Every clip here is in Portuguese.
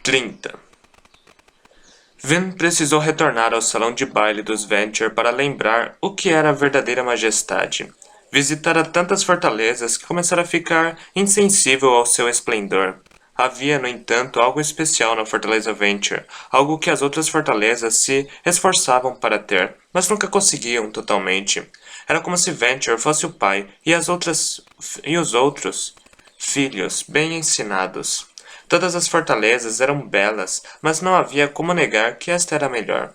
30. Vin precisou retornar ao salão de baile dos Venture para lembrar o que era a verdadeira majestade. Visitara tantas fortalezas que começara a ficar insensível ao seu esplendor. Havia, no entanto, algo especial na Fortaleza Venture, algo que as outras fortalezas se esforçavam para ter, mas nunca conseguiam totalmente. Era como se Venture fosse o pai e os outros filhos bem ensinados. Todas as fortalezas eram belas, mas não havia como negar que esta era a melhor.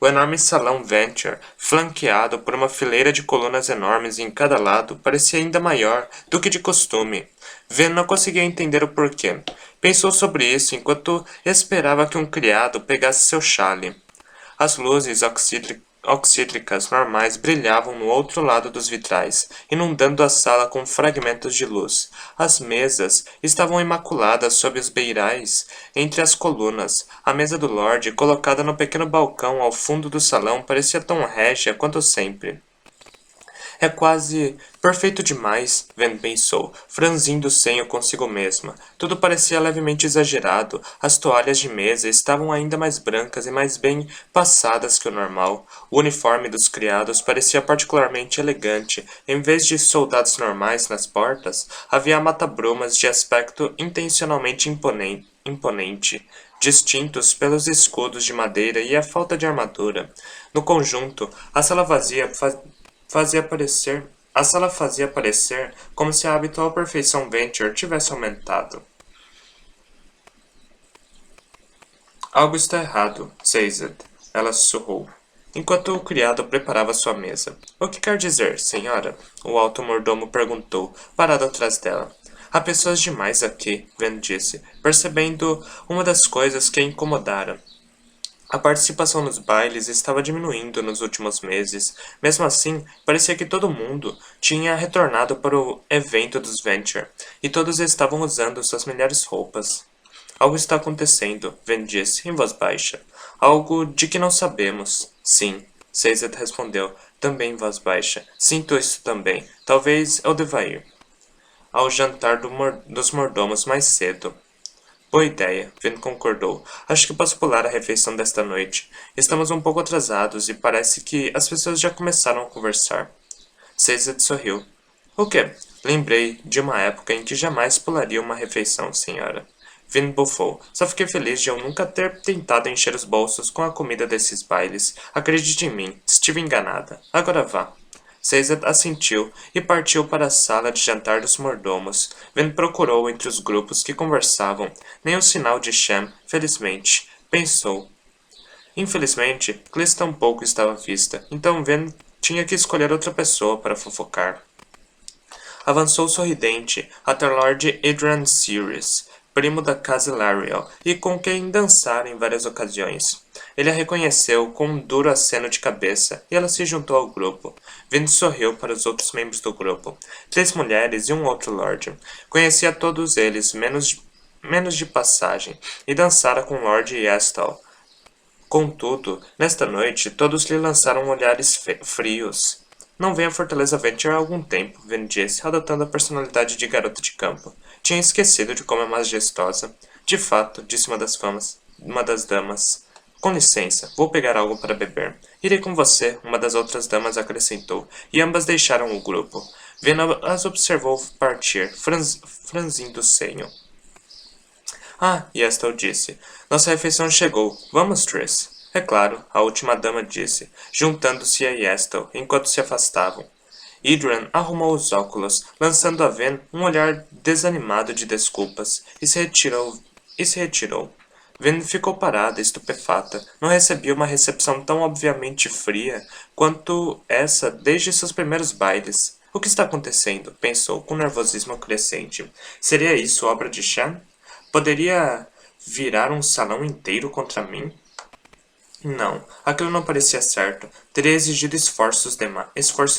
O enorme salão Venture, flanqueado por uma fileira de colunas enormes em cada lado, parecia ainda maior do que de costume. Ven não conseguia entender o porquê. Pensou sobre isso enquanto esperava que um criado pegasse seu chale. As luzes oxídricas normais brilhavam no outro lado dos vitrais, inundando a sala com fragmentos de luz. As mesas estavam imaculadas sob os beirais, entre as colunas. A mesa do Lorde, colocada no pequeno balcão ao fundo do salão, parecia tão régia quanto sempre. É quase perfeito demais, Ven pensou, franzindo o senho consigo mesma. Tudo parecia levemente exagerado. As toalhas de mesa estavam ainda mais brancas e mais bem passadas que o normal. O uniforme dos criados parecia particularmente elegante. Em vez de soldados normais nas portas, havia mata-brumas de aspecto intencionalmente imponente, distintos pelos escudos de madeira e a falta de armadura. No conjunto, a sala fazia parecer como se a habitual perfeição Venture tivesse aumentado. Algo está errado, Sazed, ela sussurrou, enquanto o criado preparava sua mesa. O que quer dizer, senhora? O alto mordomo perguntou, parado atrás dela. Há pessoas demais aqui, Ven disse, percebendo uma das coisas que a incomodara. A participação nos bailes estava diminuindo nos últimos meses. Mesmo assim, parecia que todo mundo tinha retornado para o evento dos Venture, e todos estavam usando suas melhores roupas. Algo está acontecendo, Ven disse, em voz baixa. Algo de que não sabemos. Sim, Sazed respondeu, também em voz baixa. Sinto isso também. Talvez eu deva ir ao jantar dos mordomos mais cedo. Boa ideia, Vin concordou. Acho que posso pular a refeição desta noite. Estamos um pouco atrasados e parece que as pessoas já começaram a conversar. Sazed sorriu. O quê? Lembrei de uma época em que jamais pularia uma refeição, senhora. Vin bufou. Só fiquei feliz de eu nunca ter tentado encher os bolsos com a comida desses bailes. Acredite em mim, estive enganada. Agora vá. Sazed assentiu e partiu para a sala de jantar dos mordomos. Ven procurou entre os grupos que conversavam. Nenhum sinal de Shem, felizmente. Pensou. Infelizmente, Clis tampouco estava à vista, então Ven tinha que escolher outra pessoa para fofocar. Avançou sorridente até Lord Adrian Sirius, primo da casa Lariel, e com quem dançara em várias ocasiões. Ele a reconheceu com um duro aceno de cabeça, e ela se juntou ao grupo. Vince sorriu para os outros membros do grupo. 3 mulheres e um outro Lord. Conhecia todos eles, menos de passagem, e dançara com Lord Yastal. Contudo, nesta noite, todos lhe lançaram olhares frios. Não venho à Fortaleza Venture há algum tempo, Ven disse, adotando a personalidade de garota de campo. Tinha esquecido de como é majestosa. De fato, disse uma das damas. Com licença, vou pegar algo para beber. Irei com você, uma das outras damas acrescentou, e ambas deixaram o grupo. Ven as observou partir, franzindo o senho. Ah, Yestel disse. Nossa refeição chegou. Vamos, Triss. É claro, a última dama disse, juntando-se a Yestel, enquanto se afastavam. Idran arrumou os óculos, lançando a Ven um olhar desanimado de desculpas, e se retirou. Ven ficou parada, estupefata. Não recebia uma recepção tão obviamente fria quanto essa desde seus primeiros bailes. O que está acontecendo? Pensou, com nervosismo crescente. Seria isso obra de Shan? Poderia virar um salão inteiro contra mim? Não, aquilo não parecia certo. Teria exigido esforço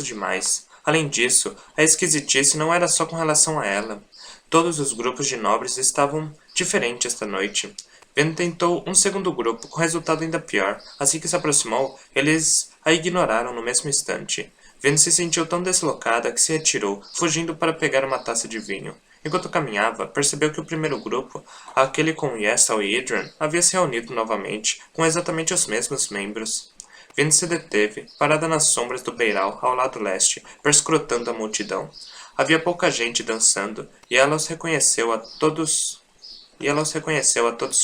demais. Além disso, a esquisitice não era só com relação a ela. Todos os grupos de nobres estavam diferentes esta noite. Ven tentou um segundo grupo, com resultado ainda pior. Assim que se aproximou, eles a ignoraram no mesmo instante. Ven se sentiu tão deslocada que se retirou, fugindo para pegar uma taça de vinho. Enquanto caminhava, percebeu que o primeiro grupo, aquele com Yesel e Idran, havia se reunido novamente, com exatamente os mesmos membros. Vin se deteve, parada nas sombras do beiral ao lado leste, perscrutando a multidão. Havia pouca gente dançando, e ela os reconheceu a todos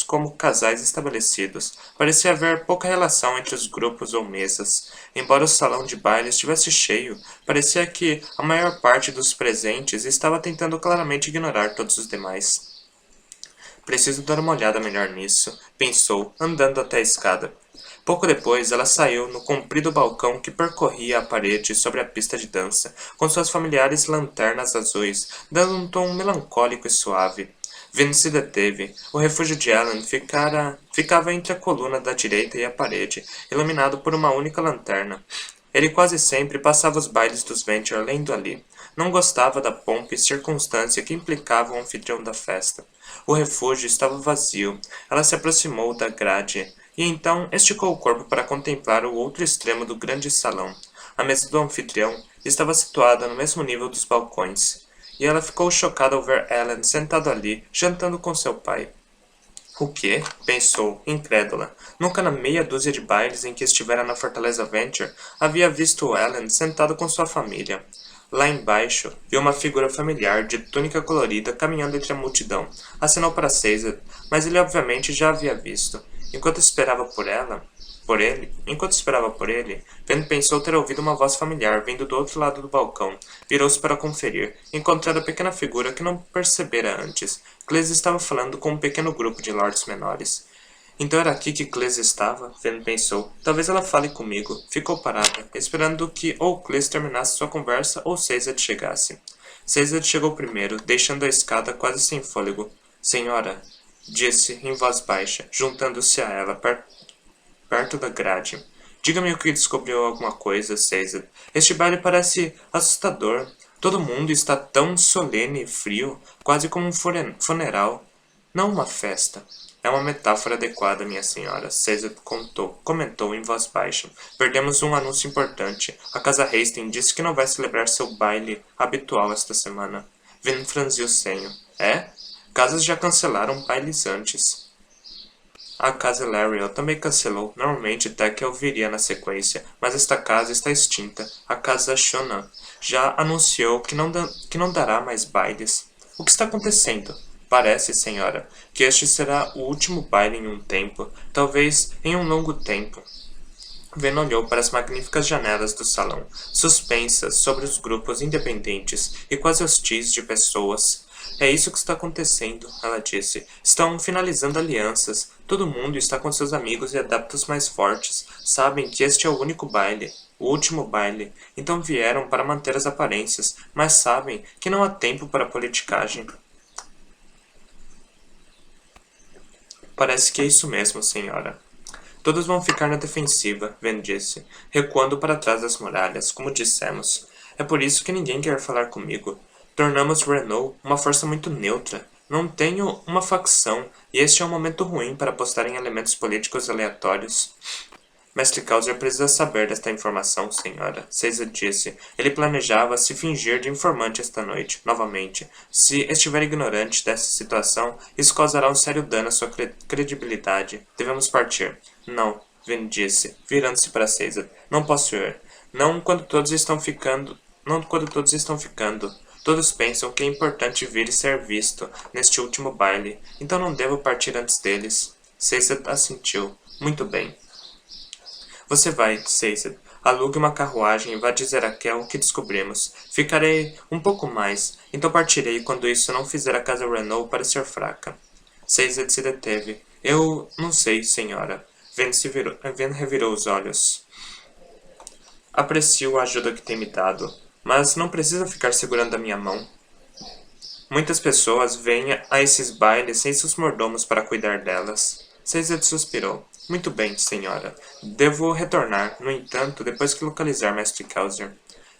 como casais estabelecidos. Parecia haver pouca relação entre os grupos ou mesas. Embora o salão de baile estivesse cheio, parecia que a maior parte dos presentes estava tentando claramente ignorar todos os demais. Preciso dar uma olhada melhor nisso, pensou, andando até a escada. Pouco depois, ela saiu no comprido balcão que percorria a parede sobre a pista de dança, com suas familiares lanternas azuis, dando um tom melancólico e suave. Vin se deteve. O refúgio de Alan ficava entre a coluna da direita e a parede, iluminado por uma única lanterna. Ele quase sempre passava os bailes dos Venture lendo ali. Não gostava da pompa e circunstância que implicava o anfitrião da festa. O refúgio estava vazio. Ela se aproximou da grade e então esticou o corpo para contemplar o outro extremo do grande salão. A mesa do anfitrião estava situada no mesmo nível dos balcões, e ela ficou chocada ao ver Ellen sentado ali, jantando com seu pai. O quê? Pensou, incrédula. Nunca na meia dúzia de bailes em que estivera na Fortaleza Venture havia visto Ellen sentado com sua família. Lá embaixo, viu uma figura familiar de túnica colorida caminhando entre a multidão. Acenou para Caesar, mas ele obviamente já havia visto. Enquanto esperava por ele, Ben pensou ter ouvido uma voz familiar vindo do outro lado do balcão. Virou-se para conferir, encontrando a pequena figura que não percebera antes. Cleese estava falando com um pequeno grupo de lords menores. Então era aqui que Cleese estava? Ben pensou. Talvez ela fale comigo. Ficou parada, esperando que ou Cleese terminasse sua conversa ou Caesar chegasse. Caesar chegou primeiro, deixando a escada quase sem fôlego. Senhora, disse em voz baixa, juntando-se a ela perto da grade. Diga-me o que descobriu alguma coisa, Caesar. Este baile parece assustador. Todo mundo está tão solene e frio, quase como um funeral. Não uma festa. É uma metáfora adequada, minha senhora, Caesar comentou em voz baixa. Perdemos um anúncio importante. A Casa Hastings disse que não vai celebrar seu baile habitual esta semana. Vin franziu o senho. É? Casas já cancelaram bailes antes. A casa Lariel também cancelou. Normalmente Tekel viria na sequência, mas esta casa está extinta. A casa Shonan já anunciou que não dará mais bailes. O que está acontecendo? Parece, senhora, que este será o último baile em um tempo, talvez em um longo tempo. Ven olhou para as magníficas janelas do salão, suspensas sobre os grupos independentes e quase hostis de pessoas. É isso que está acontecendo, ela disse. Estão finalizando alianças. Todo mundo está com seus amigos e adeptos mais fortes. Sabem que este é o único baile, o último baile. Então vieram para manter as aparências, mas sabem que não há tempo para politicagem. Parece que é isso mesmo, senhora. Todos vão ficar na defensiva, Ven disse, recuando para trás das muralhas, como dissemos. É por isso que ninguém quer falar comigo. Tornamos Renault uma força muito neutra. Não tenho uma facção, e este é um momento ruim para apostar em elementos políticos aleatórios. Mestre Causer precisa saber desta informação, senhora, Caesar disse. Ele planejava se fingir de informante esta noite, novamente. Se estiver ignorante dessa situação, isso causará um sério dano à sua credibilidade. Devemos partir. Não, Vin disse, virando-se para Caesar. Não posso ir. Não quando todos estão ficando. Todos pensam que é importante vir e ser visto neste último baile, então não devo partir antes deles. Caesar assentiu. Muito bem. Você vai, Caesar. Alugue uma carruagem e vá dizer a Kel o que descobrimos. Ficarei um pouco mais, então partirei quando isso não fizer a casa Renault parecer fraca. Caesar se deteve. Eu não sei, senhora. Ven revirou os olhos. Aprecio a ajuda que tem me dado, mas não precisa ficar segurando a minha mão. Muitas pessoas vêm a esses bailes sem seus mordomos para cuidar delas. Caesar suspirou. Muito bem, senhora. Devo retornar, no entanto, depois que localizar Mestre Causer.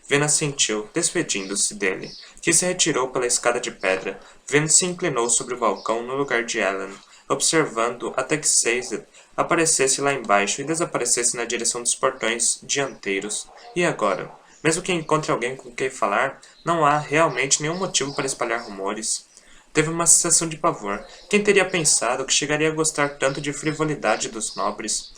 Ven assentiu, despedindo-se dele, que se retirou pela escada de pedra. Ven se inclinou sobre o balcão no lugar de Ellen, observando até que Caesar aparecesse lá embaixo e desaparecesse na direção dos portões dianteiros. E agora? Mesmo que encontre alguém com quem falar, não há realmente nenhum motivo para espalhar rumores. Teve uma sensação de pavor. Quem teria pensado que chegaria a gostar tanto de frivolidade dos nobres?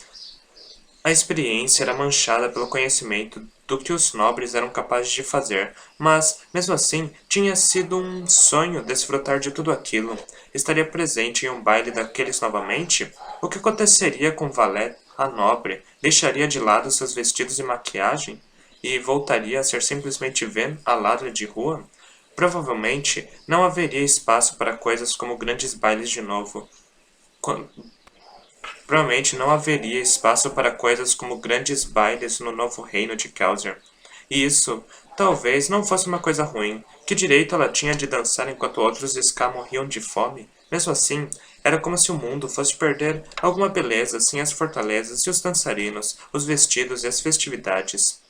A experiência era manchada pelo conhecimento do que os nobres eram capazes de fazer, mas, mesmo assim, tinha sido um sonho desfrutar de tudo aquilo. Estaria presente em um baile daqueles novamente? O que aconteceria com Valete, a nobre? Deixaria de lado seus vestidos e maquiagem? E voltaria a ser simplesmente Ven, a ladra de rua? Provavelmente não haveria espaço para coisas como grandes bailes de novo. Provavelmente não haveria espaço para coisas como grandes bailes no novo reino de Kelsier. E isso, talvez, não fosse uma coisa ruim. Que direito ela tinha de dançar enquanto outros Ska morriam de fome? Mesmo assim, era como se o mundo fosse perder alguma beleza sem as fortalezas e os dançarinos, os vestidos e as festividades.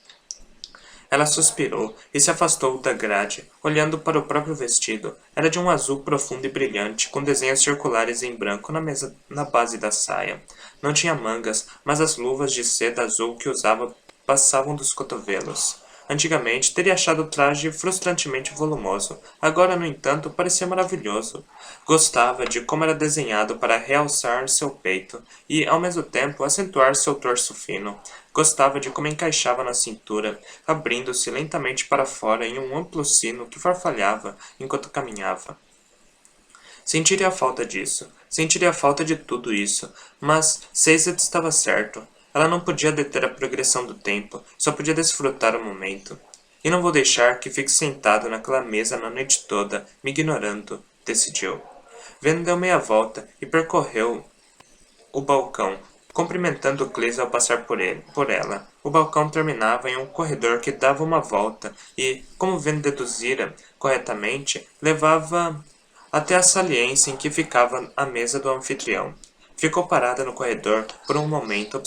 Ela suspirou e se afastou da grade, olhando para o próprio vestido. Era de um azul profundo e brilhante, com desenhos circulares em branco na base da saia. Não tinha mangas, mas as luvas de seda azul que usava passavam dos cotovelos. Antigamente teria achado o traje frustrantemente volumoso. Agora, no entanto, parecia maravilhoso. Gostava de como era desenhado para realçar seu peito e, ao mesmo tempo, acentuar seu torso fino. Gostava de como encaixava na cintura, abrindo-se lentamente para fora em um amplo sino que farfalhava enquanto caminhava. Sentiria falta disso. Sentiria falta de tudo isso. Mas Sazed estava certo. Ela não podia deter a progressão do tempo, só podia desfrutar o momento. E não vou deixar que fique sentado naquela mesa na noite toda, me ignorando, decidiu. Ven deu meia volta e percorreu o balcão, cumprimentando Glaze ao passar por ela. O balcão terminava em um corredor que dava uma volta e, como Ven deduzira corretamente, levava até a saliência em que ficava a mesa do anfitrião. Ficou parada no corredor por um momento,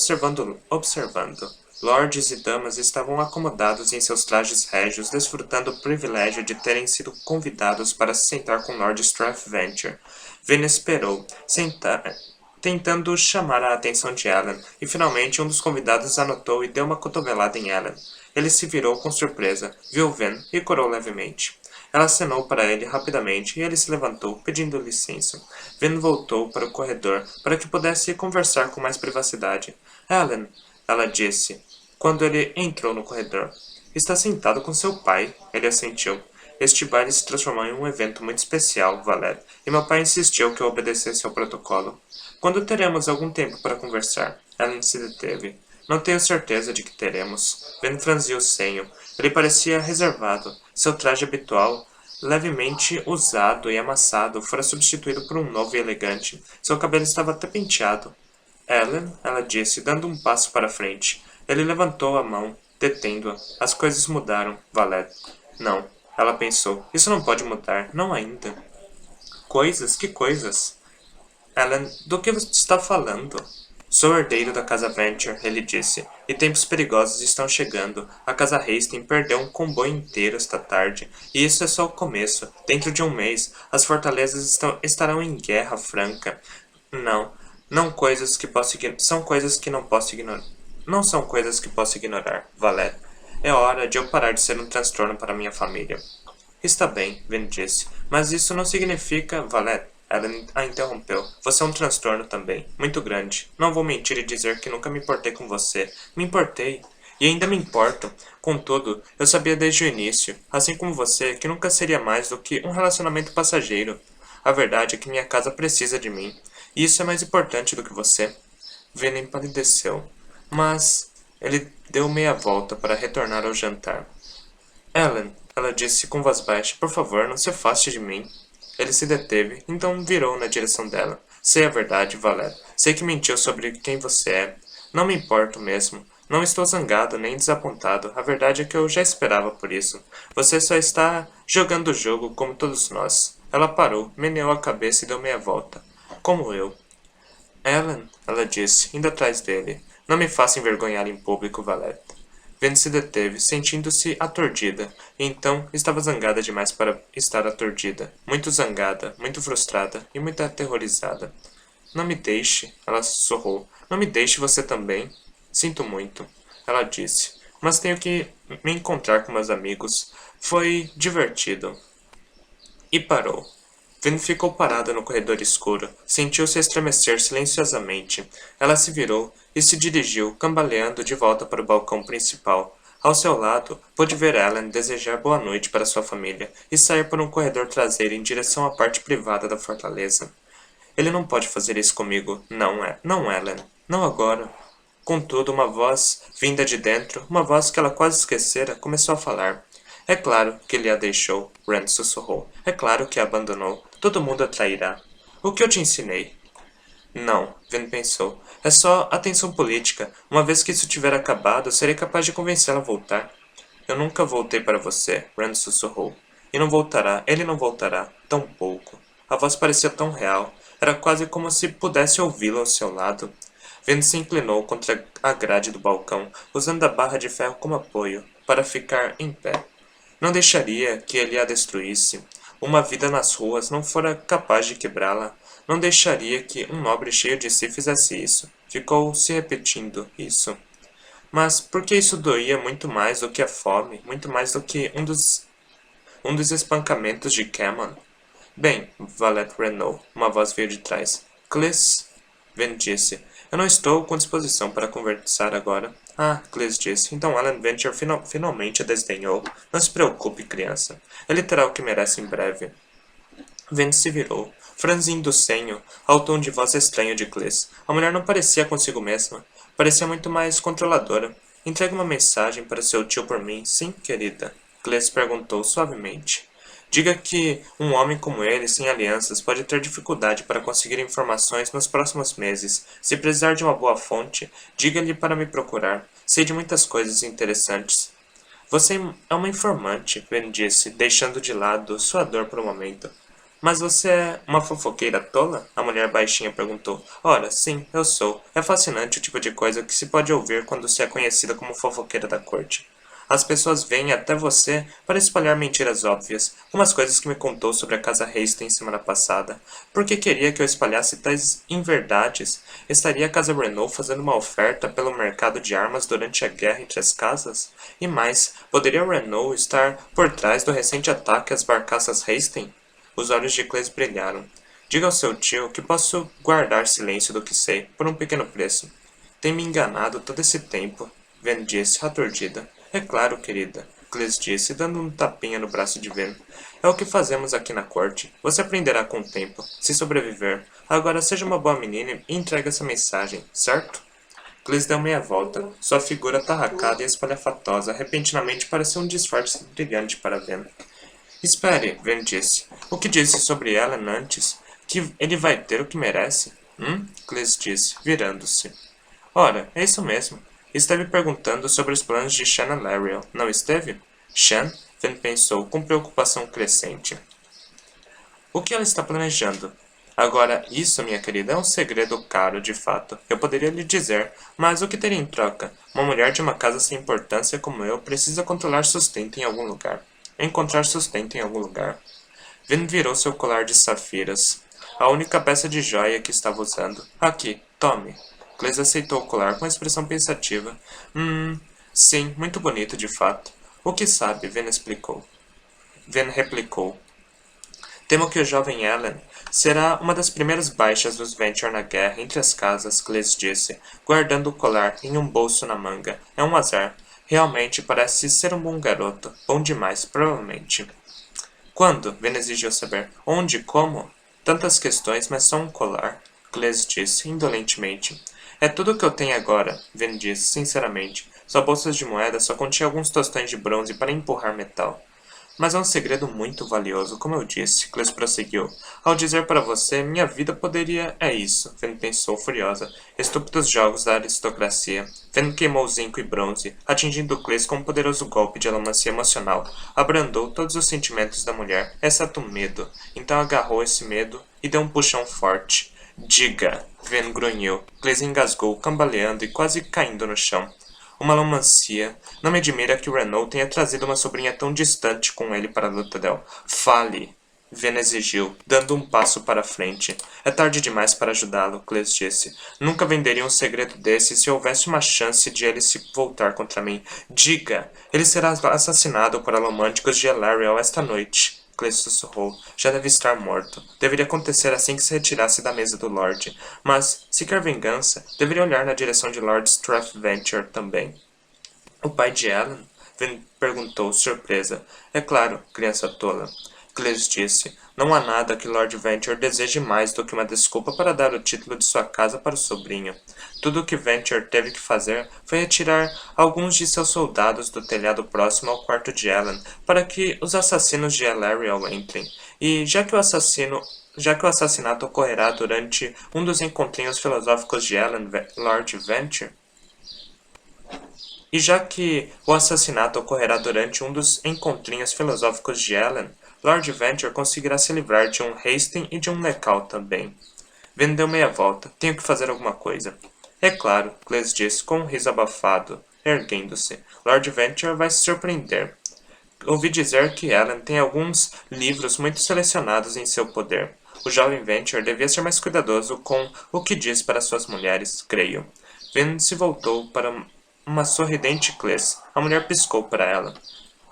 observando. Lordes e damas estavam acomodados em seus trajes régios, desfrutando o privilégio de terem sido convidados para se sentar com Lord Strathventure. Ven esperou, tentando chamar a atenção de Ellen, e finalmente um dos convidados anotou e deu uma cotovelada em Ellen. Ele se virou com surpresa, viu Ven e corou levemente. Ela acenou para ele rapidamente e ele se levantou, pedindo licença. Ven voltou para o corredor para que pudesse conversar com mais privacidade. Ellen, ela disse, quando ele entrou no corredor. Está sentado com seu pai, ele assentiu. Este baile se transformou em um evento muito especial, Valete, e meu pai insistiu que eu obedecesse ao protocolo. Quando teremos algum tempo para conversar? Ellen se deteve. Não tenho certeza de que teremos. Ben franziu o senho. Ele parecia reservado. Seu traje habitual, levemente usado e amassado, fora substituído por um novo e elegante. Seu cabelo estava até penteado. Ellen, ela disse, dando um passo para frente. Ele levantou a mão, detendo-a. As coisas mudaram, Valete. Não, ela pensou. Isso não pode mudar, não ainda. Coisas? Que coisas? Ellen, do que você está falando? Sou herdeiro da Casa Venture, ele disse, e tempos perigosos estão chegando. A Casa Hastings perdeu um comboio inteiro esta tarde, e isso é só o começo. Dentro de um mês, as fortalezas estarão em guerra franca. Não, não coisas que posso são coisas que não posso ignorar. Não são coisas que posso ignorar, Valete. É hora de eu parar de ser um transtorno para minha família. Está bem, Vin disse, mas isso não significa, Valete. Ela a interrompeu. Você é um transtorno também, muito grande. Não vou mentir e dizer que nunca me importei com você. Me importei. E ainda me importo. Contudo, eu sabia desde o início, assim como você, que nunca seria mais do que um relacionamento passageiro. A verdade é que minha casa precisa de mim. E isso é mais importante do que você. Vin empalideceu. Mas ele deu meia volta para retornar ao jantar. Ellen, ela disse com voz baixa, por favor, não se afaste de mim. Ele se deteve, então virou na direção dela. Sei a verdade, Valete. Sei que mentiu sobre quem você é. Não me importo mesmo. Não estou zangado nem desapontado. A verdade é que eu já esperava por isso. Você só está jogando o jogo como todos nós. Ela parou, meneou a cabeça e deu meia volta. Como eu. Ellen, ela disse, indo atrás dele. Não me faça envergonhar em público, Valete. Ven se deteve, sentindo-se aturdida, e então estava zangada demais para estar aturdida. Muito zangada, muito frustrada e muito aterrorizada. Não me deixe, ela sussurrou. Não me deixe você também. Sinto muito, ela disse, mas tenho que me encontrar com meus amigos. Foi divertido. E parou. Vin ficou parada no corredor escuro. Sentiu-se estremecer silenciosamente. Ela se virou e se dirigiu, cambaleando de volta para o balcão principal. Ao seu lado, pôde ver Ellen desejar boa noite para sua família e sair por um corredor traseiro em direção à parte privada da fortaleza. Ele não pode fazer isso comigo. Não, não, Ellen. Não agora. Contudo, uma voz, vinda de dentro, uma voz que ela quase esquecera, começou a falar. É claro que ele a deixou, Rand sussurrou. É claro que a abandonou. Todo mundo a trairá. O que eu te ensinei? Não, Ven pensou. É só atenção política. Uma vez que isso tiver acabado, serei capaz de convencê-la a voltar. Eu nunca voltei para você, Rand sussurrou. E não voltará, ele não voltará. Tão pouco. A voz parecia tão real. Era quase como se pudesse ouvi-la ao seu lado. Ven se inclinou contra a grade do balcão, usando a barra de ferro como apoio, para ficar em pé. Não deixaria que ele a destruísse. Uma vida nas ruas não fora capaz de quebrá-la. Não deixaria que um nobre cheio de si fizesse isso. Ficou se repetindo isso. Mas por que isso doía muito mais do que a fome, muito mais do que um dos espancamentos de Cameron? Bem, Valete Renault, uma voz veio de trás. Clis, Ven disse. Eu não estou com disposição para conversar agora. Ah, Clis disse. Então Alan Venture finalmente a desdenhou. Não se preocupe, criança. Ele terá o que merece em breve. Ven se virou, franzindo o senho, ao tom de voz estranho de Clis. A mulher não parecia consigo mesma. Parecia muito mais controladora. Entregue uma mensagem para seu tio por mim, sim, querida? Clis perguntou suavemente. Diga que um homem como ele, sem alianças, pode ter dificuldade para conseguir informações nos próximos meses. Se precisar de uma boa fonte, diga-lhe para me procurar. Sei de muitas coisas interessantes. Você é uma informante, Ben disse, deixando de lado sua dor por um momento. Mas você é uma fofoqueira tola? A mulher baixinha perguntou. Ora, sim, eu sou. É fascinante o tipo de coisa que se pode ouvir quando se é conhecida como fofoqueira da corte. As pessoas vêm até você para espalhar mentiras óbvias, como as coisas que me contou sobre a casa Hastings semana passada. Por que queria que eu espalhasse tais inverdades? Estaria a casa Renault fazendo uma oferta pelo mercado de armas durante a guerra entre as casas? E mais, poderia Renault estar por trás do recente ataque às barcaças Hastings? Os olhos de Cles brilharam. Diga ao seu tio que posso guardar silêncio do que sei, por um pequeno preço. Tem me enganado todo esse tempo, Ven disse, aturdida. É claro, querida, Clis disse, dando um tapinha no braço de Ven. É o que fazemos aqui na corte. Você aprenderá com o tempo, se sobreviver. Agora seja uma boa menina e entregue essa mensagem, certo? Clis deu meia volta. Sua figura atarracada e espalhafatosa repentinamente pareceu um disfarce brilhante para Ven. Espere, Ven disse. O que disse sobre Ellen antes? Que ele vai ter o que merece? Clis disse, virando-se. Ora, é isso mesmo. Esteve perguntando sobre os planos de Shannon Lariel, não esteve? Shan? Ven pensou, com preocupação crescente. O que ela está planejando? Agora, isso, minha querida, é um segredo caro, de fato. Eu poderia lhe dizer, mas o que teria em troca? Uma mulher de uma casa sem importância como eu precisa controlar sustento em algum lugar. Encontrar sustento em algum lugar. Ven virou seu colar de safiras, a única peça de joia que estava usando. Aqui, tome. Cles aceitou o colar com expressão pensativa. Sim, muito bonito de fato. O que sabe? Ven explicou. Ven replicou. Temo que o jovem Ellen será uma das primeiras baixas dos Venture na guerra entre as casas, Cles disse, guardando o colar em um bolso na manga. É um azar. Realmente parece ser um bom garoto. Bom demais, provavelmente. Quando? Ven exigiu saber. Onde? Como? Tantas questões, mas só um colar. Cles disse, indolentemente. É tudo o que eu tenho agora, Ven disse, sinceramente. Sua bolsa de moedas só continha alguns tostões de bronze para empurrar metal. Mas é um segredo muito valioso, como eu disse, Cles prosseguiu. Ao dizer para você, minha vida poderia... É isso, Ven pensou, furiosa. Estúpidos jogos da aristocracia. Ven queimou zinco e bronze, atingindo Cles com um poderoso golpe de alomancia emocional. Abrandou todos os sentimentos da mulher, exceto o medo. Então agarrou esse medo e deu um puxão forte. Diga, Ven grunhiu. Cles engasgou, cambaleando e quase caindo no chão. Uma alomancia. Não me admira que o Renault tenha trazido uma sobrinha tão distante com ele para a Luthadel. Fale! Ven exigiu, dando um passo para a frente. É tarde demais para ajudá-lo, Cles disse. Nunca venderia um segredo desse se houvesse uma chance de ele se voltar contra mim. Diga! Ele será assassinado por alomânticos de Elariel esta noite. Cleis sussurrou. Já deve estar morto. Deveria acontecer assim que se retirasse da mesa do Lorde. Mas, se quer vingança, deveria olhar na direção de Lord Strathventure também. O pai de Ellen? Vin perguntou, surpresa. É claro, criança tola. Cleis disse. Não há nada que Lord Venture deseje mais do que uma desculpa para dar o título de sua casa para o sobrinho. Tudo o que Venture teve que fazer foi retirar alguns de seus soldados do telhado próximo ao quarto de Ellen, para que os assassinos de Elariel entrem. E já que o assassinato ocorrerá durante um dos encontrinhos filosóficos de Lord Venture, e já que o assassinato ocorrerá durante um dos encontrinhos filosóficos de Ellen, Lord Venture conseguirá se livrar de um Hastings e de um Lecal também. Vin deu meia volta. Tenho que fazer alguma coisa. É claro, Cleis disse com um riso abafado, erguendo-se. Lord Venture vai se surpreender. Ouvi dizer que Ellen tem alguns livros muito selecionados em seu poder. O jovem Venture devia ser mais cuidadoso com o que diz para suas mulheres, creio. Vin se voltou para uma sorridente Cleis. A mulher piscou para ela.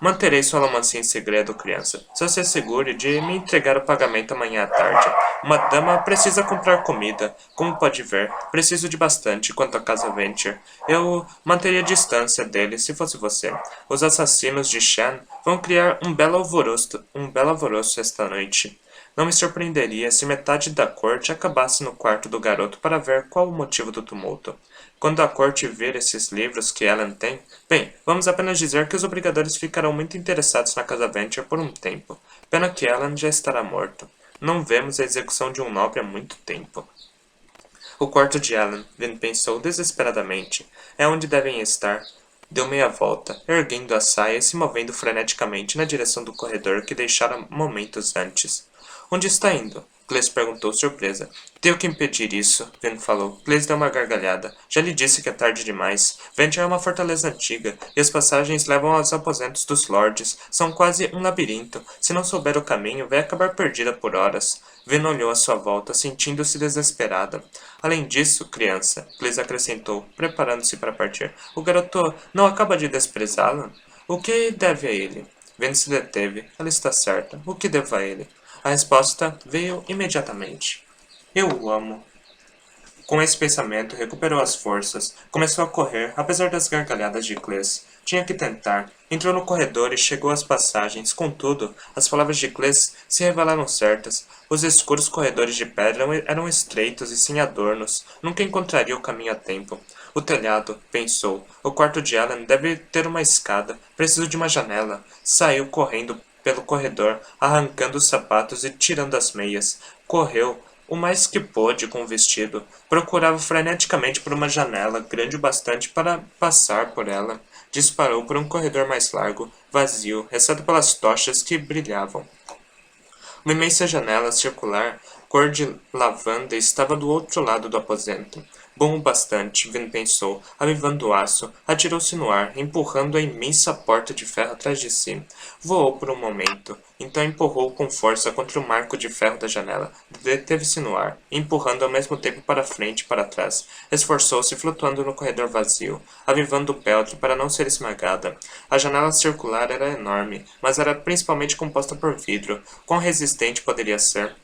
Manterei sua lamancia em segredo, criança. Só se assegure de me entregar o pagamento amanhã à tarde. Uma dama precisa comprar comida. Como pode ver, preciso de bastante quanto à casa Venture. Eu manteria distância dele se fosse você. Os assassinos de Shan vão criar um belo alvoroço esta noite. Não me surpreenderia se metade da corte acabasse no quarto do garoto para ver qual o motivo do tumulto. Quando a corte vir esses livros que Ellen tem, bem, vamos apenas dizer que os obrigadores ficarão muito interessados na casa Venture por um tempo. Pena que Ellen já estará morto. Não vemos a execução de um nobre há muito tempo. O quarto de Ellen, Vin pensou desesperadamente. É onde devem estar. Deu meia volta, erguendo a saia e se movendo freneticamente na direção do corredor que deixara momentos antes. Onde está indo? Cleis perguntou surpresa. Tenho que impedir isso, Vin falou. Cleis deu uma gargalhada. Já lhe disse que é tarde demais. Venture é uma fortaleza antiga, e as passagens levam aos aposentos dos lords. São quase um labirinto. Se não souber o caminho, vai acabar perdida por horas. Vin olhou à sua volta, sentindo-se desesperada. Além disso, criança, Cleis acrescentou, preparando-se para partir. O garoto não acaba de desprezá-la? O que deve a ele? Vin se deteve. Ela está certa. O que devo a ele? A resposta veio imediatamente. Eu o amo. Com esse pensamento, recuperou as forças. Começou a correr, apesar das gargalhadas de Cleis. Tinha que tentar. Entrou no corredor e chegou às passagens. Contudo, as palavras de Cleis se revelaram certas. Os escuros corredores de pedra eram estreitos e sem adornos. Nunca encontraria o caminho a tempo. O telhado, pensou. O quarto de Ellen deve ter uma escada. Preciso de uma janela. Saiu correndo pelo corredor, arrancando os sapatos e tirando as meias. Correu o mais que pôde com o vestido. Procurava freneticamente por uma janela grande o bastante para passar por ela. Disparou por um corredor mais largo, vazio, restado pelas tochas que brilhavam. Uma imensa janela circular, cor de lavanda, estava do outro lado do aposento. Bom o bastante, Vin pensou, avivando o aço, atirou-se no ar, empurrando a imensa porta de ferro atrás de si. Voou por um momento, então empurrou com força contra o marco de ferro da janela. Deteve-se no ar, empurrando ao mesmo tempo para frente e para trás. Esforçou-se flutuando no corredor vazio, avivando o peltre para não ser esmagada. A janela circular era enorme, mas era principalmente composta por vidro. Quão resistente poderia ser?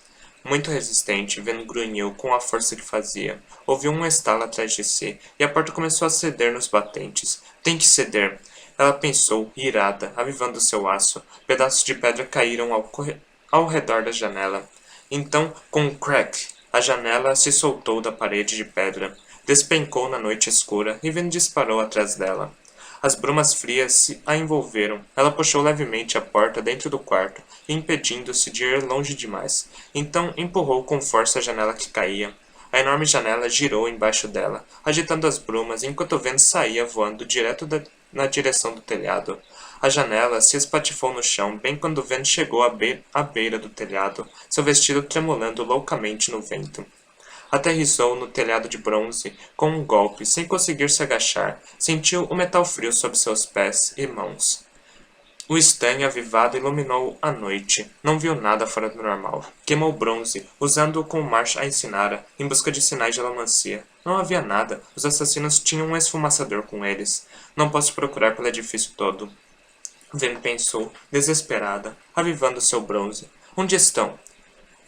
Muito resistente, Vin grunhiu com a força que fazia. Ouviu um estalo atrás de si, e a porta começou a ceder nos batentes. Tem que ceder. Ela pensou, irada, avivando seu aço. Pedaços de pedra caíram ao redor da janela. Então, com um crack, a janela se soltou da parede de pedra. Despencou na noite escura, e Vin disparou atrás dela. As brumas frias a envolveram. Ela puxou levemente a porta dentro do quarto, impedindo-se de ir longe demais. Então empurrou com força a janela que caía. A enorme janela girou embaixo dela, agitando as brumas, enquanto o vento saía voando direto na direção do telhado. A janela se espatifou no chão bem quando o vento chegou à beira do telhado, seu vestido tremulando loucamente no vento. Aterrissou no telhado de bronze com um golpe, sem conseguir se agachar. Sentiu o metal frio sob seus pés e mãos. O estanho avivado iluminou a noite. Não viu nada fora do normal. Queimou o bronze, usando-o como Marsh a ensinara, em busca de sinais de lamancia. Não havia nada. Os assassinos tinham um esfumaçador com eles. Não posso procurar pelo edifício todo. Ven pensou, desesperada, avivando seu bronze. Onde estão?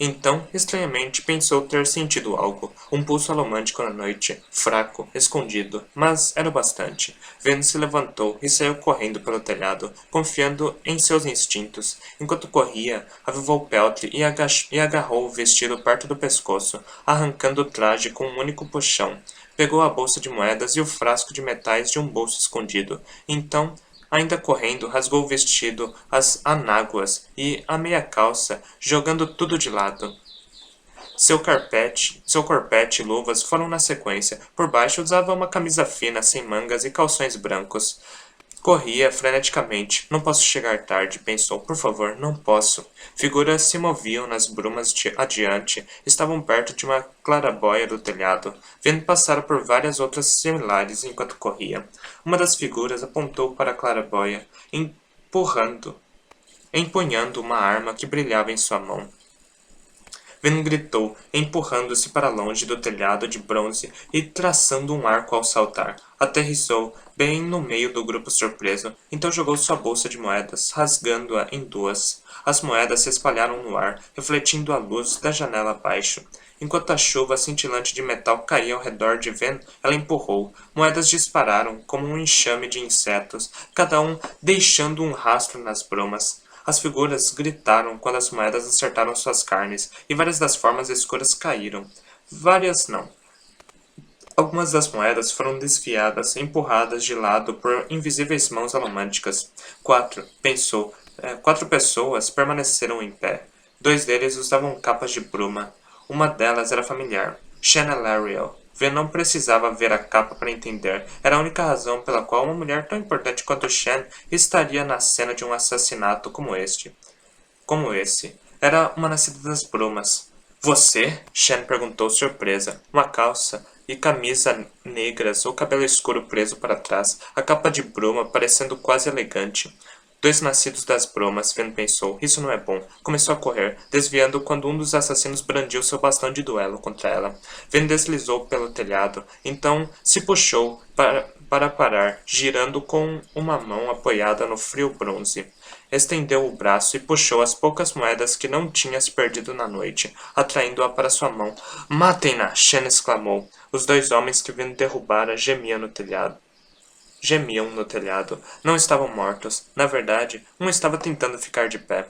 Então, estranhamente, pensou ter sentido algo, um pulso alomântico na noite, fraco, escondido, mas era o bastante. Ven se levantou e saiu correndo pelo telhado, confiando em seus instintos. Enquanto corria, avivou Peltre e agarrou o vestido perto do pescoço, arrancando o traje com um único puxão. Pegou a bolsa de moedas e o frasco de metais de um bolso escondido. Então, ainda correndo, rasgou o vestido, as anáguas e a meia calça, jogando tudo de lado. Seu corpete e luvas foram na sequência. Por baixo usava uma camisa fina, sem mangas e calções brancos. Corria freneticamente. Não posso chegar tarde, pensou. Por favor, não posso. Figuras se moviam nas brumas adiante. Estavam perto de uma claraboia do telhado, vendo passar por várias outras similares enquanto corria. Uma das figuras apontou para a claraboia, empunhando uma arma que brilhava em sua mão. Ven gritou, empurrando-se para longe do telhado de bronze e traçando um arco ao saltar. Aterrissou bem no meio do grupo surpreso, então jogou sua bolsa de moedas, rasgando-a em duas. As moedas se espalharam no ar, refletindo a luz da janela abaixo. Enquanto a chuva cintilante de metal caía ao redor de Ven, ela empurrou. Moedas dispararam como um enxame de insetos, cada um deixando um rastro nas brumas. As figuras gritaram quando as moedas acertaram suas carnes, e várias das formas escuras caíram. Várias não. Algumas das moedas foram desviadas, empurradas de lado por invisíveis mãos alomânticas. Pensou. Quatro pessoas permaneceram em pé. Dois deles usavam capas de bruma. Uma delas era familiar. Shanna Lariel. Ven não precisava ver a capa para entender. Era a única razão pela qual uma mulher tão importante quanto Shan estaria na cena de um assassinato como esse. Era uma nascida das brumas. Você? Shan perguntou surpresa. Uma calça e camisa negras, o cabelo escuro preso para trás, a capa de bruma parecendo quase elegante. Dois nascidos das brumas, Ven pensou. Isso não é bom. Começou a correr, desviando quando um dos assassinos brandiu seu bastão de duelo contra ela. Ven deslizou pelo telhado, então se puxou para parar, girando com uma mão apoiada no frio bronze. Estendeu o braço e puxou as poucas moedas que não tinha perdido na noite, atraindo-a para sua mão. Matem-na! Shen exclamou. Os dois homens que Ven derrubara gemiam no telhado. Não estavam mortos. Na verdade, um estava tentando ficar de pé.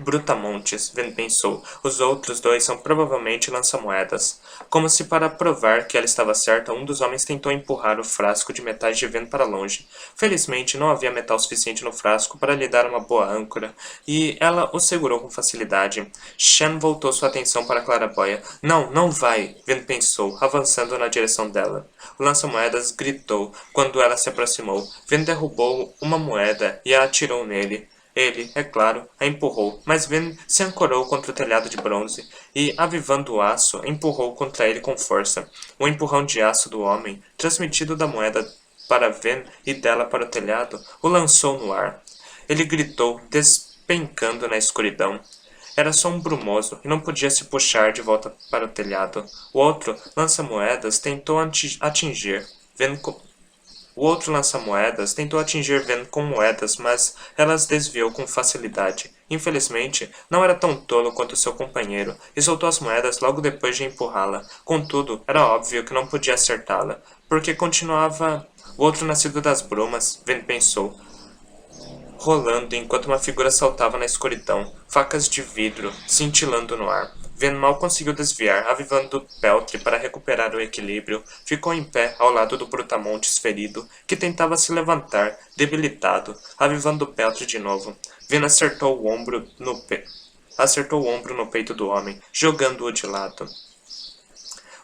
Brutamontes, Ven pensou. Os outros dois são provavelmente lança-moedas. Como se para provar que ela estava certa, um dos homens tentou empurrar o frasco de metais de Ven para longe. Felizmente, não havia metal suficiente no frasco para lhe dar uma boa âncora, e ela o segurou com facilidade. Shan voltou sua atenção para a claraboia. Não, não vai, Ven pensou, avançando na direção dela. O lança-moedas gritou quando ela se aproximou. Ven derrubou uma moeda e a atirou nele. Ele, é claro, a empurrou, mas Ven se ancorou contra o telhado de bronze e, avivando o aço, empurrou contra ele com força. O empurrão de aço do homem, transmitido da moeda para Ven e dela para o telhado, o lançou no ar. Ele gritou, despencando na escuridão. Era só um brumoso e não podia se puxar de volta para o telhado. O outro lança-moedas tentou atingir Ven O outro lança-moedas tentou atingir Ven com moedas, mas ela as desviou com facilidade. Infelizmente, não era tão tolo quanto seu companheiro, e soltou as moedas logo depois de empurrá-la. Contudo, era óbvio que não podia acertá-la, porque continuava o outro nascido das brumas, Ven pensou, rolando enquanto uma figura saltava na escuridão, facas de vidro cintilando no ar. Ven mal conseguiu desviar, avivando Peltre para recuperar o equilíbrio. Ficou em pé ao lado do Brutamontes ferido, que tentava se levantar, debilitado, avivando Peltre de novo. Ven acertou o ombro no peito do homem, jogando-o de lado.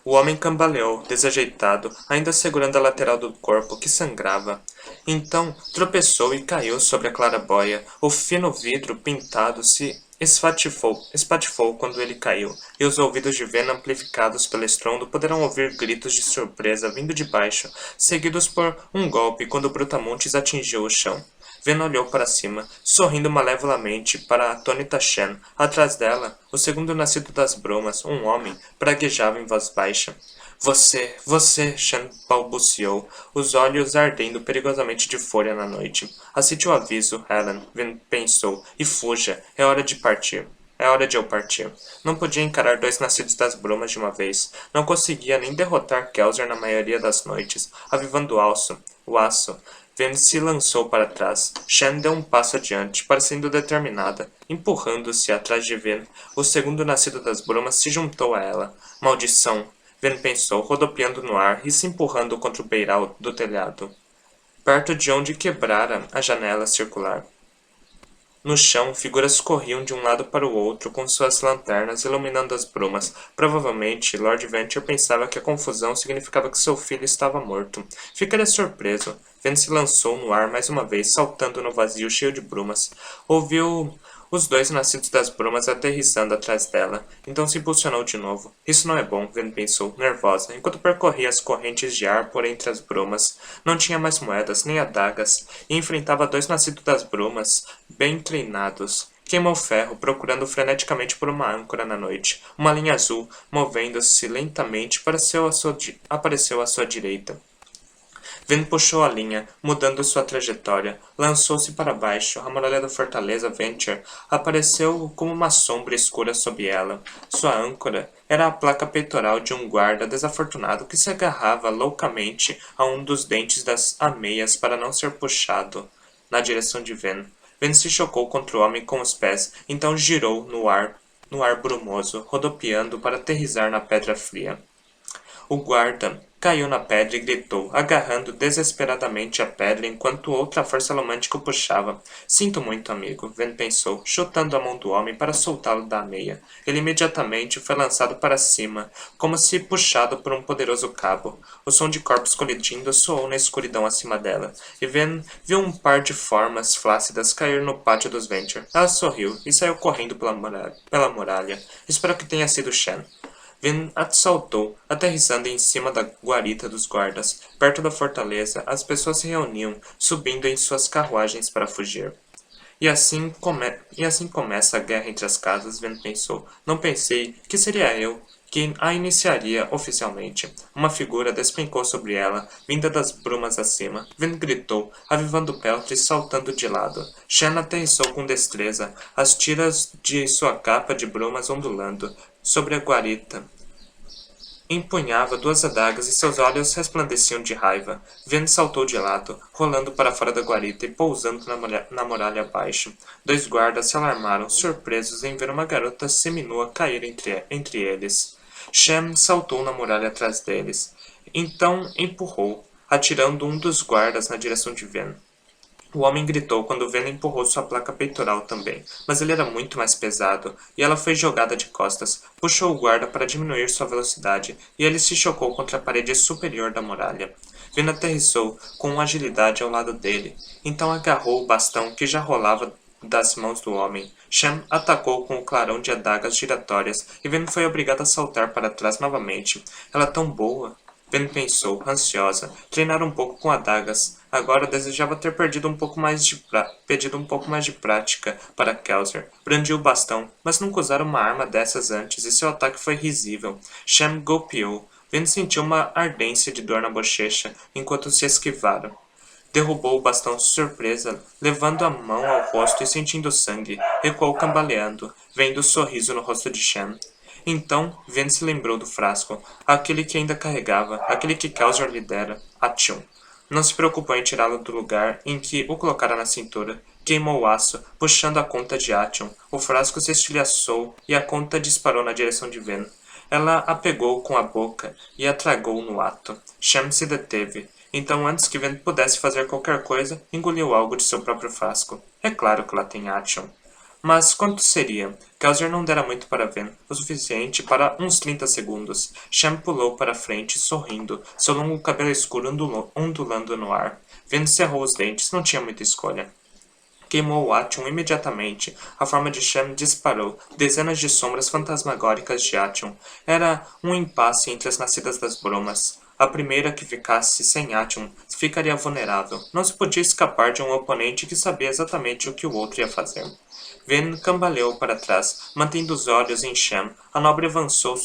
O homem cambaleou, desajeitado, ainda segurando a lateral do corpo, que sangrava. Então tropeçou e caiu sobre a claraboia. O fino vidro pintado se espatifou quando ele caiu, e os ouvidos de Ven, amplificados pelo estrondo, poderão ouvir gritos de surpresa vindo de baixo, seguidos por um golpe quando o Brutamontes atingiu o chão. Ven olhou para cima, sorrindo malevolamente para a atônita Shen. Atrás dela, o segundo nascido das brumas, um homem, praguejava em voz baixa. Você, Shen balbuciou, os olhos ardendo perigosamente de fúria na noite. Aceite o aviso, Helen, Vin pensou, e fuja, é hora de partir. É hora de eu partir. Não podia encarar dois nascidos das brumas de uma vez. Não conseguia nem derrotar Kelzer na maioria das noites, avivando o aço. Ven se lançou para trás. Shen deu um passo adiante, parecendo determinada. Empurrando-se atrás de Ven, o segundo nascido das brumas se juntou a ela. Maldição! Ven pensou, rodopiando no ar e se empurrando contra o beiral do telhado, perto de onde quebrara a janela circular. No chão, figuras corriam de um lado para o outro com suas lanternas iluminando as brumas. Provavelmente, Lord Venture pensava que a confusão significava que seu filho estava morto. Ficaria surpreso. Ven se lançou no ar mais uma vez, saltando no vazio cheio de brumas. Ouviu os dois nascidos das brumas aterrissando atrás dela. Então se impulsionou de novo. Isso não é bom, Ven pensou, nervosa, enquanto percorria as correntes de ar por entre as brumas. Não tinha mais moedas nem adagas, e enfrentava dois nascidos das brumas, bem treinados. Queimou ferro, procurando freneticamente por uma âncora na noite. Uma linha azul, movendo-se lentamente, apareceu à sua direita. Ven puxou a linha, mudando sua trajetória. Lançou-se para baixo. A muralha da fortaleza Venture apareceu como uma sombra escura sob ela. Sua âncora era a placa peitoral de um guarda desafortunado que se agarrava loucamente a um dos dentes das ameias para não ser puxado na direção de Ven. Ven se chocou contra o homem com os pés, então girou no ar brumoso, rodopiando para aterrissar na pedra fria. O guarda caiu na pedra e gritou, agarrando desesperadamente a pedra enquanto outra força romântica o puxava. Sinto muito, amigo, Ven pensou, chutando a mão do homem para soltá-lo da meia. Ele imediatamente foi lançado para cima, como se puxado por um poderoso cabo. O som de corpos colidindo soou na escuridão acima dela, e Ven viu um par de formas flácidas cair no pátio dos Venture. Ela sorriu e saiu correndo pela muralha. Espero que tenha sido Shen. Ven saltou, aterrissando em cima da guarita dos guardas. Perto da fortaleza, as pessoas se reuniam, subindo em suas carruagens para fugir. E assim começa a guerra entre as casas, Ven pensou. Não pensei que seria eu que a iniciaria oficialmente. Uma figura despencou sobre ela, vinda das brumas acima. Ven gritou, avivando o peltre e saltando de lado. Shen aterrissou com destreza, as tiras de sua capa de brumas ondulando sobre a guarita. Empunhava duas adagas e seus olhos resplandeciam de raiva. Ven saltou de lado, rolando para fora da guarita e pousando na muralha abaixo. Dois guardas se alarmaram, surpresos em ver uma garota seminua cair entre eles. Shem saltou na muralha atrás deles. Então empurrou, atirando um dos guardas na direção de Ven. O homem gritou quando Ven empurrou sua placa peitoral também, mas ele era muito mais pesado, e ela foi jogada de costas, puxou o guarda para diminuir sua velocidade, e ele se chocou contra a parede superior da muralha. Ven aterrissou com agilidade ao lado dele, então agarrou o bastão que já rolava das mãos do homem. Shem atacou com o clarão de adagas giratórias, e Ven foi obrigada a saltar para trás novamente. Ela é tão boa. Ven pensou, ansiosa. Treinara um pouco com adagas. Agora desejava ter pedido um pouco mais de prática para Kelzer. Brandiu o bastão, mas nunca usara uma arma dessas antes, e seu ataque foi risível. Shem golpeou. Ven sentiu uma ardência de dor na bochecha, enquanto se esquivara. Derrubou o bastão surpresa, levando a mão ao rosto e sentindo sangue. Recuou cambaleando, vendo o sorriso no rosto de Shem. Então, Ven se lembrou do frasco, aquele que ainda carregava, aquele que Kelzer lhe dera, Ation. Não se preocupou em tirá-lo do lugar em que o colocara na cintura. Queimou o aço, puxando a conta de Ation. O frasco se estilhaçou e a conta disparou na direção de Ven. Ela a pegou com a boca e a tragou no ato. Shem se deteve. Então, antes que Ven pudesse fazer qualquer coisa, engoliu algo de seu próprio frasco. É claro que lá tem Ation. Mas quanto seria? Kelzer não dera muito para Ven, o suficiente para uns 30 segundos. Shem pulou para frente, sorrindo, seu longo cabelo escuro ondulando no ar. Ven cerrou os dentes, não tinha muita escolha. Queimou o Ation imediatamente. A forma de Shem disparou. Dezenas de sombras fantasmagóricas de Ation. Era um impasse entre as nascidas das brumas. A primeira que ficasse sem Ation ficaria vulnerável. Não se podia escapar de um oponente que sabia exatamente o que o outro ia fazer. Ven cambaleou para trás, mantendo os olhos em Shem. A nobre avançou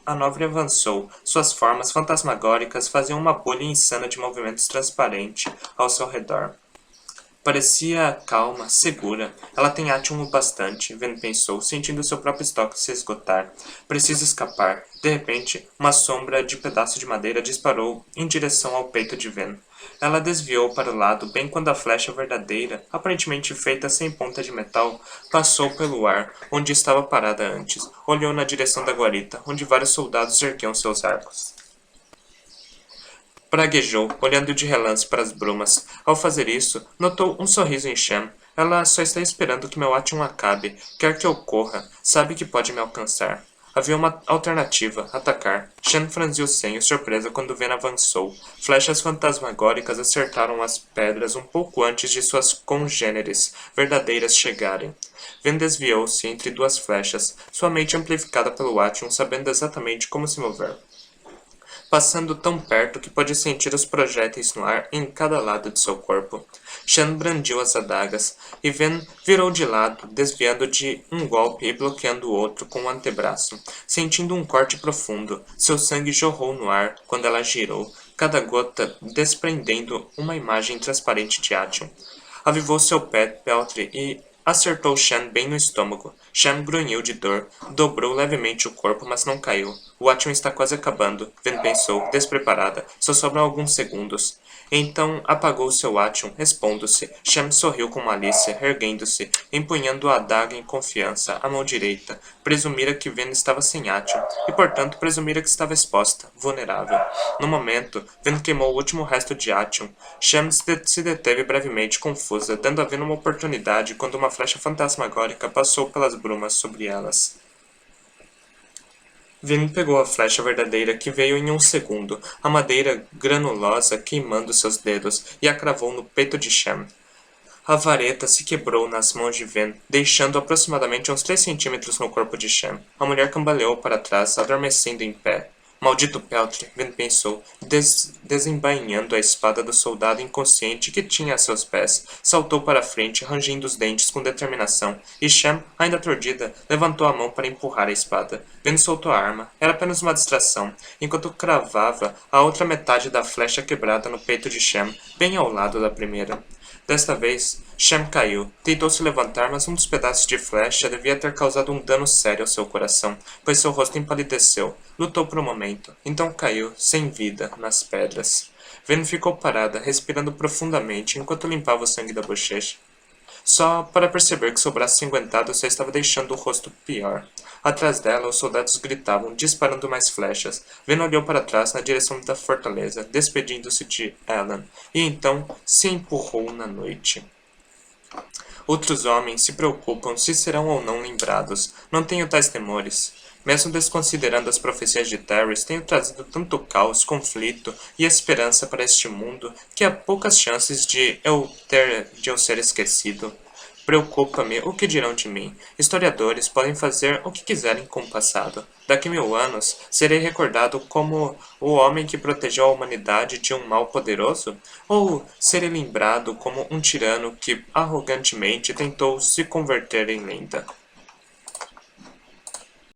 A nave avançou. Suas formas fantasmagóricas faziam uma bolha insana de movimentos transparente ao seu redor. Parecia calma, segura. Ela tem átimo bastante, Ven pensou, sentindo seu próprio estoque se esgotar. Preciso escapar. De repente, uma sombra de pedaço de madeira disparou em direção ao peito de Ven. Ela desviou para o lado bem quando a flecha verdadeira, aparentemente feita sem ponta de metal, passou pelo ar, onde estava parada antes. Olhou na direção da guarita, onde vários soldados erguiam seus arcos. Praguejou, olhando de relance para as brumas. Ao fazer isso, notou um sorriso em Shem. Ela só está esperando que meu Ation acabe. Quer que eu corra. Sabe que pode me alcançar. Havia uma alternativa, atacar. Shen franziu o senho, surpresa quando Ven avançou. Flechas fantasmagóricas acertaram as pedras um pouco antes de suas congêneres verdadeiras chegarem. Ven desviou-se entre duas flechas, sua mente amplificada pelo Ation, sabendo exatamente como se mover. Passando tão perto que pôde sentir os projéteis no ar em cada lado de seu corpo. Shen brandiu as adagas, e Ven virou de lado, desviando de um golpe e bloqueando o outro com o antebraço. Sentindo um corte profundo, seu sangue jorrou no ar quando ela girou, cada gota desprendendo uma imagem transparente de Ation. Avivou seu pé Peltre e acertou Shen bem no estômago. Shen grunhiu de dor, dobrou levemente o corpo, mas não caiu. O Ation está quase acabando, Ven pensou, despreparada. Só sobram alguns segundos. Então apagou seu Ation, expondo-se. Shem sorriu com malícia, erguendo-se, empunhando a adaga em confiança, a mão direita. Presumira que Ven estava sem Ation, e portanto presumira que estava exposta, vulnerável. No momento, Ven queimou o último resto de Ation. Shem se deteve brevemente, confusa, dando a Ven uma oportunidade quando uma flecha fantasmagórica passou pelas brumas sobre elas. Ven pegou a flecha verdadeira que veio em um segundo, a madeira granulosa queimando seus dedos, e a cravou no peito de Shem. A vareta se quebrou nas mãos de Ven, deixando aproximadamente uns 3 centímetros no corpo de Shem. A mulher cambaleou para trás, adormecendo em pé. Maldito Peltre, Ven pensou, desembainhando a espada do soldado inconsciente que tinha a seus pés. Saltou para a frente, rangindo os dentes com determinação, e Shem, ainda aturdida, levantou a mão para empurrar a espada. Ven soltou a arma. Era apenas uma distração, enquanto cravava a outra metade da flecha quebrada no peito de Shem, bem ao lado da primeira. Desta vez, Shem caiu. Tentou se levantar, mas um dos pedaços de flecha devia ter causado um dano sério ao seu coração, pois seu rosto empalideceu. Lutou por um momento, então caiu, sem vida, nas pedras. Ven ficou parada, respirando profundamente, enquanto limpava o sangue da bochecha. Só para perceber que seu braço ensanguentado só estava deixando o rosto pior. Atrás dela, os soldados gritavam, disparando mais flechas. Ven olhou para trás na direção da fortaleza, despedindo-se de Alan, e então se empurrou na noite. Outros homens se preocupam se serão ou não lembrados. Não tenho tais temores. Mesmo desconsiderando as profecias de Terris, tenho trazido tanto caos, conflito e esperança para este mundo que há poucas chances de eu ser esquecido. Preocupa-me o que dirão de mim. Historiadores podem fazer o que quiserem com o passado. Daqui 1000 anos, serei recordado como o homem que protegeu a humanidade de um mal poderoso? Ou serei lembrado como um tirano que arrogantemente tentou se converter em lenda?